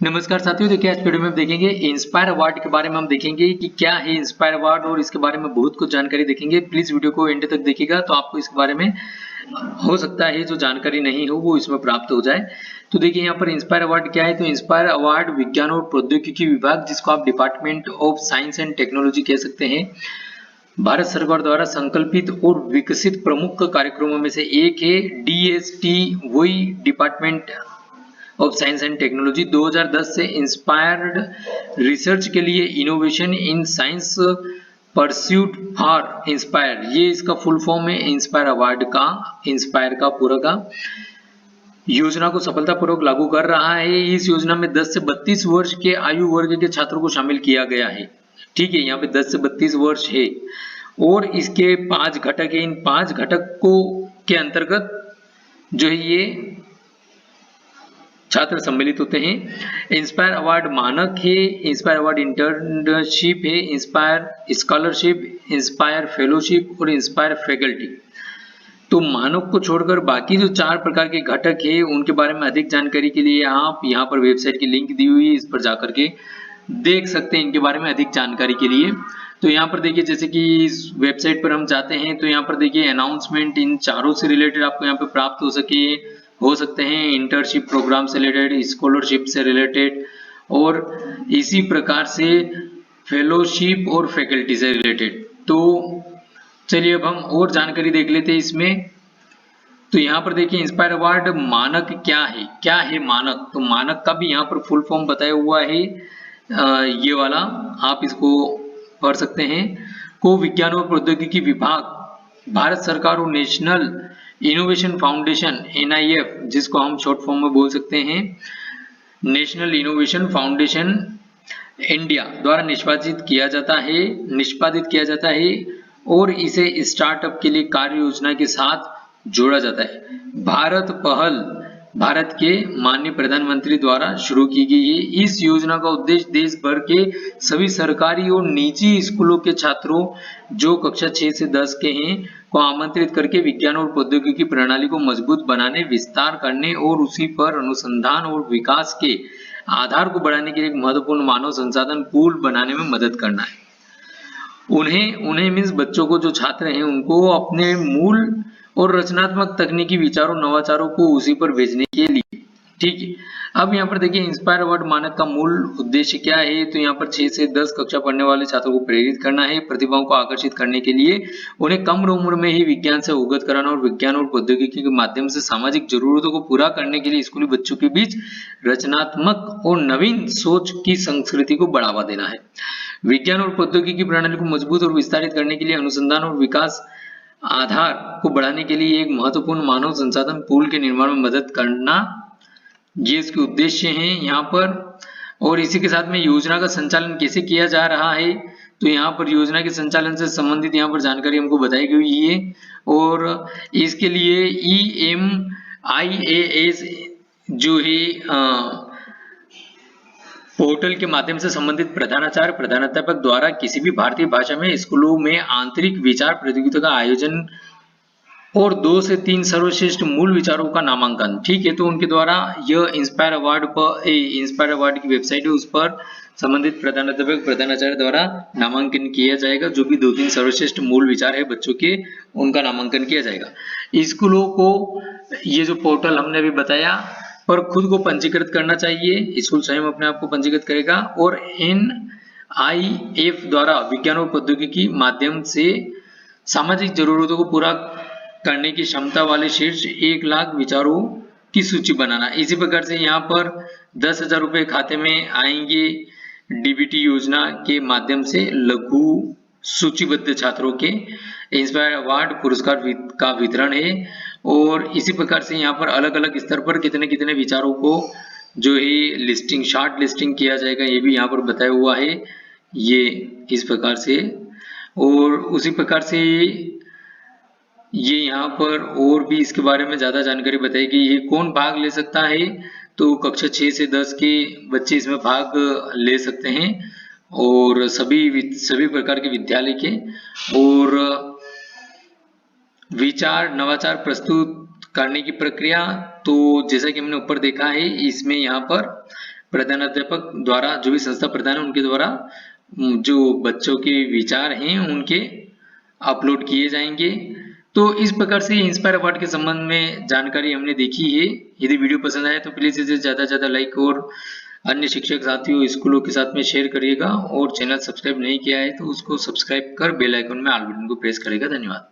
नमस्कार साथियों, देखिए आज वीडियो में हम देखेंगे इंस्पायर अवार्ड के बारे में। हम देखेंगे कि क्या है इंस्पायर अवार्ड और इसके बारे में बहुत कुछ जानकारी देखेंगे। प्लीज वीडियो को एंड तक देखिएगा तो आपको इसके बारे में हो सकता है जो जानकारी नहीं हो वो इसमें प्राप्त हो जाए। तो देखिए यहाँ पर इंस्पायर अवार्ड क्या है। तो इंस्पायर अवार्ड विज्ञान और प्रौद्योगिकी विभाग, जिसको आप department of science and technology कह सकते हैं, भारत सरकार द्वारा संकल्पित और विकसित प्रमुख कार्यक्रमों में से एक है। DST वही department of science and technology 2010 से इंस्पायर्ड रिसर्च के लिए innovation in science pursuit for inspire, ये इसका फुल फॉर्म है। इंस्पायर अवार्ड का, इंस्पायर का पूरा का योजना को सफलतापूर्वक लागू कर रहा है। इस योजना में 10 से 32 वर्ष के आयु वर्ग के छात्रों को शामिल किया गया है। ठीक है, यहाँ पे 10 से 32 वर्ष है और इसके 5 घटक है। इन 5 घटकों के अंतर्गत जो है ये छात्र सम्मिलित होते हैं। इंस्पायर अवार्ड मानक है, इंस्पायर अवार्ड इंटर्नशिप है, इंस्पायर स्कॉलरशिप, इंस्पायर फेलोशिप और इंस्पायर फैकल्टी। तो मानक को छोड़कर बाकी जो 4 प्रकार के घटक है उनके बारे में अधिक जानकारी के लिए आप यहाँ पर वेबसाइट की लिंक दी हुई है, इस पर जाकर के देख सकते हैं इनके बारे में अधिक जानकारी के लिए। तो यहाँ पर देखिए, जैसे कि इस वेबसाइट पर हम जाते हैं तो यहाँ पर देखिए अनाउंसमेंट इन चारों से रिलेटेड आपको यहाँ पे प्राप्त हो सकते हैं। इंटर्नशिप प्रोग्राम से रिलेटेड, स्कॉलरशिप से रिलेटेड और इसी प्रकार से फेलोशिप और फैकल्टी से रिलेटेड। तो चलिए अब हम और जानकारी देख लेते हैं इसमें। तो यहाँ पर देखिए इंस्पायर अवार्ड मानक क्या है मानक। तो मानक का भी यहाँ पर फुल फॉर्म बताया हुआ है, ये वाला आप इसको पढ़ सकते हैं। को विज्ञान और प्रौद्योगिकी विभाग, भारत सरकार और नेशनल इनोवेशन फाउंडेशन NIF, जिसको हम शॉर्ट फॉर्म में बोल सकते हैं, नेशनल इनोवेशन फाउंडेशन इंडिया द्वारा निष्पादित किया जाता है और इसे स्टार्टअप के लिए कार्य योजना के साथ जोड़ा जाता है। भारत पहल भारत के माननीय प्रधानमंत्री द्वारा शुरू की गई है। इस योजना का उद्देश्य देश भर के सभी सरकारी और निजी स्कूलों के छात्रों जो कक्षा 6 से 10 के हैं को आमंत्रित करके विज्ञान और प्रौद्योगिकी प्रणाली को मजबूत बनाने, विस्तार करने और उसी पर अनुसंधान और विकास के आधार को बढ़ाने के लिए एक महत्वपूर्ण मानव संसाधन पूल बनाने में मदद करना है। उन्हें मीन्स बच्चों को, जो छात्र हैं, उनको अपने मूल और रचनात्मक तकनीकी विचारों, नवाचारों को उसी पर भेजने के लिए। ठीक है, अब यहाँ पर देखिए इंस्पायर अवार्ड मानक का मूल उद्देश्य क्या है। तो यहाँ पर 6 से 10 कक्षा पढ़ने वाले छात्रों को प्रेरित करना है, प्रतिभाओं को आकर्षित करने के लिए उन्हें कम उम्र में ही विज्ञान से अवगत कराना और विज्ञान और प्रौद्योगिकी के माध्यम से सामाजिक जरूरतों को पूरा करने के लिए स्कूली बच्चों के बीच रचनात्मक और नवीन सोच की संस्कृति को बढ़ावा देना है। विज्ञान और प्रौद्योगिकी प्रणाली को मजबूत और विस्तारित करने के लिए अनुसंधान और विकास आधार को बढ़ाने के लिए एक महत्वपूर्ण मानव संसाधन पूल के निर्माण में मदद करना, ये इसके उद्देश्य हैं यहाँ पर। और इसी के साथ में योजना का संचालन कैसे किया जा रहा है। तो यहाँ पर योजना के संचालन से संबंधित यहाँ पर जानकारी हमको बताई गई है और इसके लिए EMIAS जो है पोर्टल के माध्यम से संबंधित प्रधानाचार्य, प्रधानाध्यापक द्वारा किसी भी भारतीय भाषा में स्कूलों में आंतरिक विचार प्रतियोगिता का आयोजन और 2 से 3 सर्वश्रेष्ठ मूल विचारों का नामांकन। ठीक है, तो उनके द्वारा यह इंस्पायर अवार्ड की वेबसाइट है, उस पर संबंधित प्रधानाध्यापक, प्रधानाचार्य द्वारा नामांकन किया जाएगा। जो भी 2-3 सर्वश्रेष्ठ मूल विचार है बच्चों के, उनका नामांकन किया जाएगा। स्कूलों को ये जो पोर्टल हमने अभी बताया पर खुद को पंजीकृत करना चाहिए, स्कूल स्वयं अपने आप को पंजीकृत करेगा। और NIF द्वारा विज्ञान और प्रौद्योगिकी माध्यम से सामाजिक जरूरतों को पूरा करने की क्षमता वाले शीर्ष 1 लाख विचारों की सूची बनाना। इसी प्रकार से यहाँ पर 10,000 रुपए खाते में आएंगे DBT योजना के माध्यम से लघु सूचीबद्ध छात्रों के इंस्पायर अवार्ड पुरस्कार का वितरण है। और इसी प्रकार से यहाँ पर अलग अलग स्तर पर कितने कितने विचारों को जो है शॉर्ट लिस्टिंग किया जाएगा, ये भी यहाँ पर बताया हुआ है, ये इस प्रकार से। और उसी प्रकार से ये यहाँ पर और भी इसके बारे में ज्यादा जानकारी बताई गई है। कौन भाग ले सकता है, तो कक्षा 6 से 10 के बच्चे इसमें भाग ले सकते हैं और सभी प्रकार के विद्यालय के। और विचार नवाचार प्रस्तुत करने की प्रक्रिया, तो जैसा कि हमने ऊपर देखा है, इसमें यहाँ पर प्रधानाध्यापक द्वारा, जो भी संस्था प्रधान है उनके द्वारा जो बच्चों के विचार हैं उनके अपलोड किए जाएंगे। तो इस प्रकार से इंस्पायर अवार्ड के संबंध में जानकारी हमने देखी है। यदि वीडियो पसंद आए तो प्लीज इसे ज्यादा से ज्यादा लाइक और अन्य शिक्षक साथियों स्कूलों के साथ में शेयर करिएगा, और चैनल सब्सक्राइब नहीं किया है तो उसको सब्सक्राइब कर बेल आइकन में ऑल बटन को प्रेस करेगा। धन्यवाद।